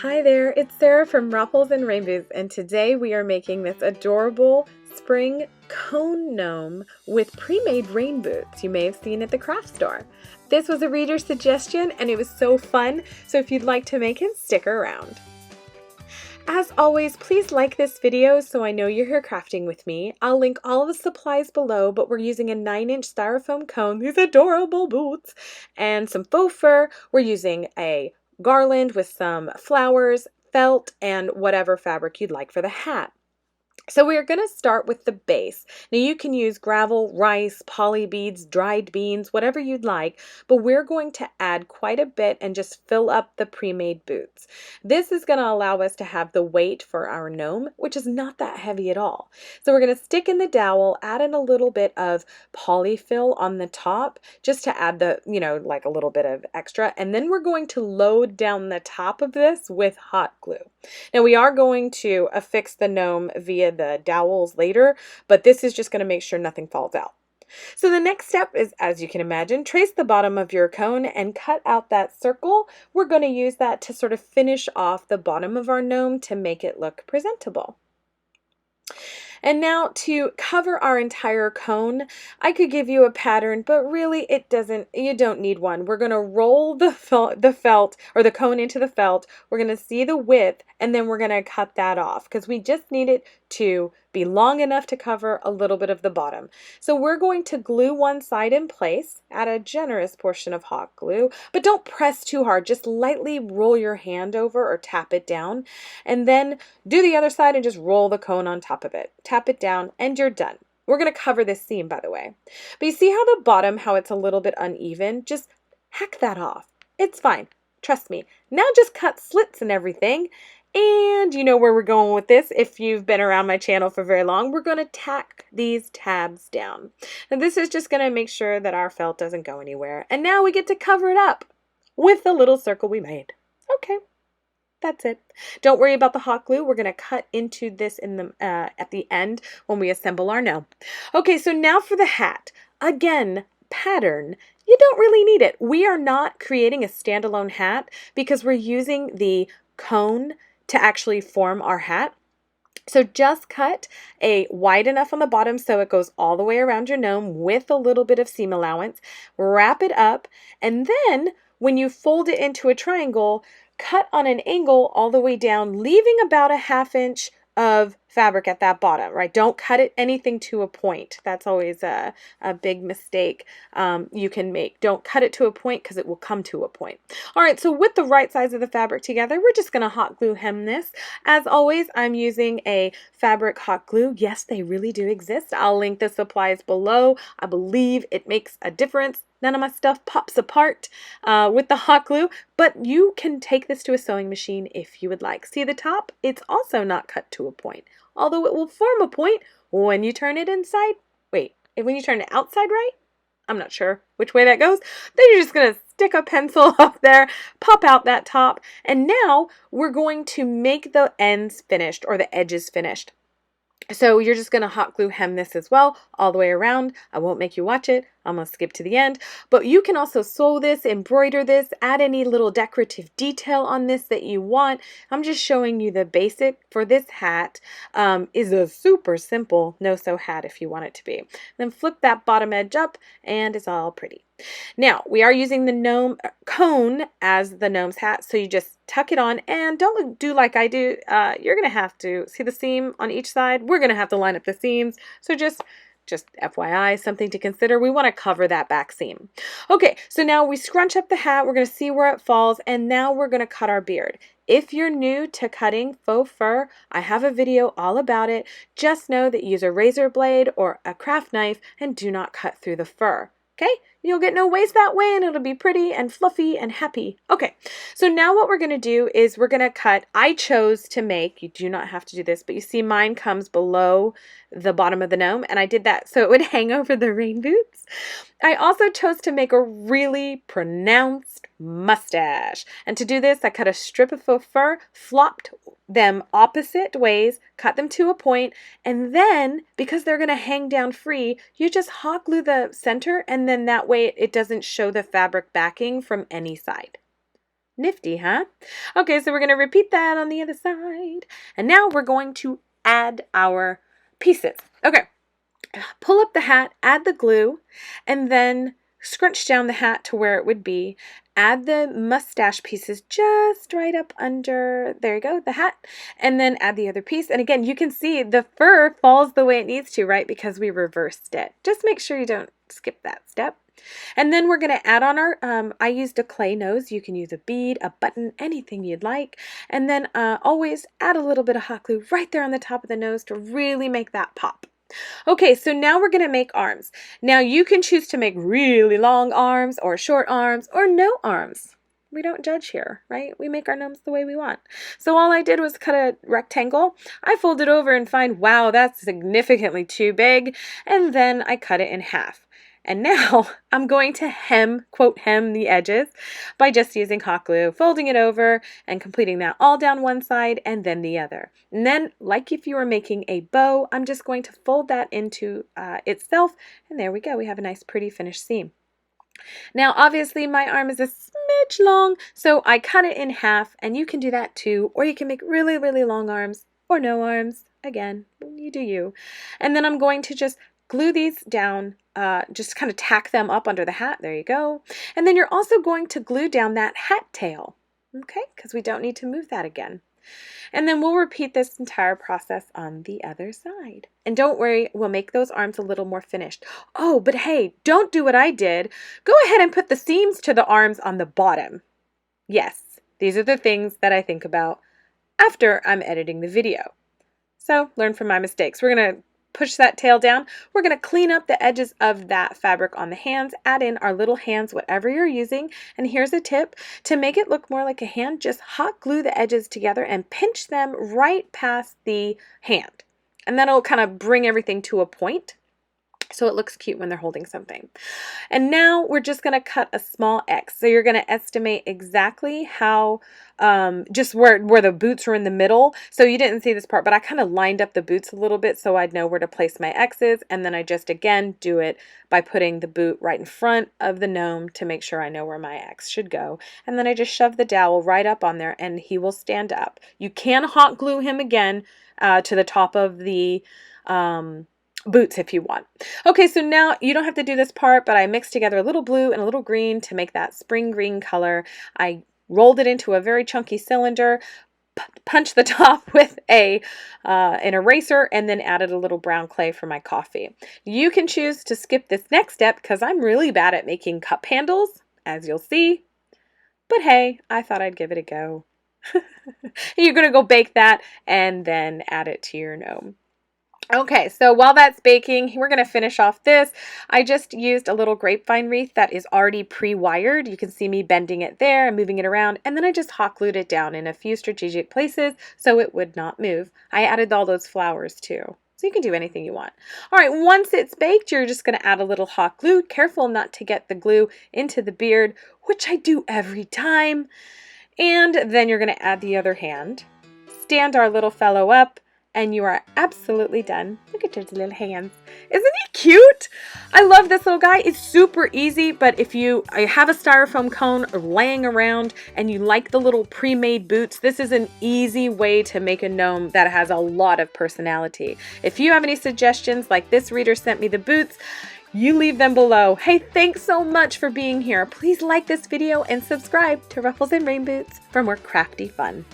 Hi there, it's Sarah from Ruffles and Rainbows, and today we are making this adorable spring cone gnome with pre-made rain boots you may have seen at the craft store. This was a reader suggestion and it was so fun, so if you'd like to make it, stick around. As always, please like this video so I know you're here crafting with me. I'll link all of the supplies below, but we're using a 9-inch styrofoam cone, these adorable boots, and some faux fur. We're using a garland with some flowers, felt, and whatever fabric you'd like for the hat. So we're going to start with the base. Now you can use gravel, rice, poly beads, dried beans, whatever you'd like, but we're going to add quite a bit and just fill up the pre-made boots. This is going to allow us to have the weight for our gnome, which is not that heavy at all. So we're going to stick in the dowel, add in a little bit of polyfill on the top, just to add the, like a little bit of extra, and then we're going to load down the top of this with hot glue. Now we are going to affix the gnome via the dowels later, but this is just going to make sure nothing falls out. So the next step is, as you can imagine, trace the bottom of your cone and cut out that circle. We're going to use that to sort of finish off the bottom of our gnome to make it look presentable. And now to cover our entire cone, I could give you a pattern, but really you don't need one. We're going to roll the felt or the cone into the felt. We're going to see the width and then we're going to cut that off because we just need it to be long enough to cover a little bit of the bottom. So we're going to glue one side in place, add a generous portion of hot glue, but don't press too hard. Just lightly roll your hand over or tap it down, and then do the other side and just roll the cone on top of it. Tap it down and you're done. We're going to cover this seam, by the way. But you see how the bottom, how it's a little bit uneven? Just hack that off. It's fine. Trust me. Now just cut slits and everything. And you know where we're going with this. If you've been around my channel for very long, we're going to tack these tabs down. And this is just going to make sure that our felt doesn't go anywhere. And now we get to cover it up with the little circle we made. Okay, that's it. Don't worry about the hot glue. We're going to cut into this in the at the end when we assemble our gnome. Okay, so now for the hat. Again, pattern. You don't really need it. We are not creating a standalone hat because we're using the cone to actually form our hat. So just cut a wide enough on the bottom so it goes all the way around your gnome with a little bit of seam allowance. Wrap it up, and then when you fold it into a triangle, cut on an angle all the way down, leaving about a 1/2 inch of fabric at that bottom, right? Don't cut it anything to a point. That's always a big mistake you can make. Don't cut it to a point because it will come to a point. All right, so with the right sides of the fabric together, we're just going to hot glue hem this. As always, I'm using a fabric hot glue. Yes, they really do exist. I'll link the supplies below. I believe it makes a difference. None of my stuff pops apart with the hot glue, but you can take this to a sewing machine if you would like. See the top? It's also not cut to a point, although it will form a point when you turn it inside. Wait, when you turn it outside right? I'm not sure which way that goes. Then you're just going to stick a pencil up there, pop out that top, and now we're going to make the ends finished or the edges finished. So you're just going to hot glue hem this as well, all the way around. I won't make you watch it. I'm going to skip to the end. But you can also sew this, embroider this, add any little decorative detail on this that you want. I'm just showing you the basic for this hat. Is a super simple no-sew hat if you want it to be. Then flip that bottom edge up and it's all pretty. Now, we are using the gnome cone as the gnome's hat, so you just tuck it on and don't do like I do. You're going to have to see the seam on each side. We're going to have to line up the seams, so just FYI, something to consider. We want to cover that back seam. Okay, so now we scrunch up the hat. We're going to see where it falls, and now we're going to cut our beard. If you're new to cutting faux fur, I have a video all about it. Just know that use a razor blade or a craft knife and do not cut through the fur. Okay, you'll get no waste that way and it'll be pretty and fluffy and happy. Okay, so now what we're going to do is we're going to cut. I chose to make, you do not have to do this, but you see mine comes below the bottom of the gnome, and I did that so it would hang over the rain boots. I also chose to make a really pronounced mustache, and to do this I cut a strip of faux fur, flopped them opposite ways, cut them to a point, and then because they're going to hang down free, you just hot glue the center, and then that way it doesn't show the fabric backing from any side. Nifty, huh? Okay, so we're going to repeat that on the other side. And now we're going to add our pieces. Okay, pull up the hat, add the glue, and then scrunch down the hat to where it would be. Add the mustache pieces just right up under, there you go, the hat, and then add the other piece. And again, you can see the fur falls the way it needs to, right? Because we reversed it. Just make sure you don't skip that step. And then we're going to add on our, I used a clay nose. You can use a bead, a button, anything you'd like. And then always add a little bit of hot glue right there on the top of the nose to really make that pop. Okay, so now we're going to make arms. Now you can choose to make really long arms or short arms or no arms. We don't judge here, right? We make our gnomes the way we want. So all I did was cut a rectangle. I fold it over and find, wow, that's significantly too big. And then I cut it in half. And now I'm going to hem, quote, hem the edges by just using hot glue, folding it over and completing that all down one side and then the other. And then, like if you were making a bow, I'm just going to fold that into itself. And there we go. We have a nice, pretty finished seam. Now, obviously, my arm is a smidge long, so I cut it in half, and you can do that too. Or you can make really, really long arms or no arms. Again, you do you. And then I'm going to just glue these down, just kind of tack them up under the hat. There you go. And then you're also going to glue down that hat tail, okay? Because we don't need to move that again. And then we'll repeat this entire process on the other side. And don't worry, we'll make those arms a little more finished. Oh, but hey, don't do what I did. Go ahead and put the seams to the arms on the bottom. Yes, these are the things that I think about after I'm editing the video. So learn from my mistakes. We're going to push that tail down. We're going to clean up the edges of that fabric on the hands, add in our little hands, whatever you're using. And here's a tip. To make it look more like a hand, just hot glue the edges together and pinch them right past the hand. And that'll kind of bring everything to a point so it looks cute when they're holding something. And now we're just going to cut a small X. So you're going to estimate exactly how, just where the boots are in the middle. So you didn't see this part, but I kind of lined up the boots a little bit so I'd know where to place my X's. And then I just, again, do it by putting the boot right in front of the gnome to make sure I know where my X should go. And then I just shove the dowel right up on there and he will stand up. You can hot glue him again to the top of the boots if you want. Okay, so now you don't have to do this part, but I mixed together a little blue and a little green to make that spring green color. I rolled it into a very chunky cylinder, punched the top with an eraser, and then added a little brown clay for my coffee. You can choose to skip this next step because I'm really bad at making cup handles, as you'll see. But hey, I thought I'd give it a go. You're going to go bake that and then add it to your gnome. Okay, so while that's baking, we're going to finish off this. I just used a little grapevine wreath that is already pre-wired. You can see me bending it there and moving it around, and then I just hot glued it down in a few strategic places so it would not move. I added all those flowers too. So you can do anything you want. All right, once it's baked, you're just going to add a little hot glue. Careful not to get the glue into the beard, which I do every time. And then you're going to add the other hand. Stand our little fellow up. And you are absolutely done. Look at his little hands. Isn't he cute? I love this little guy. It's super easy, but if you have a styrofoam cone laying around and you like the little pre-made boots, this is an easy way to make a gnome that has a lot of personality. If you have any suggestions, like this reader sent me the boots, you leave them below. Hey, thanks so much for being here. Please like this video and subscribe to Ruffles and Rain Boots for more crafty fun.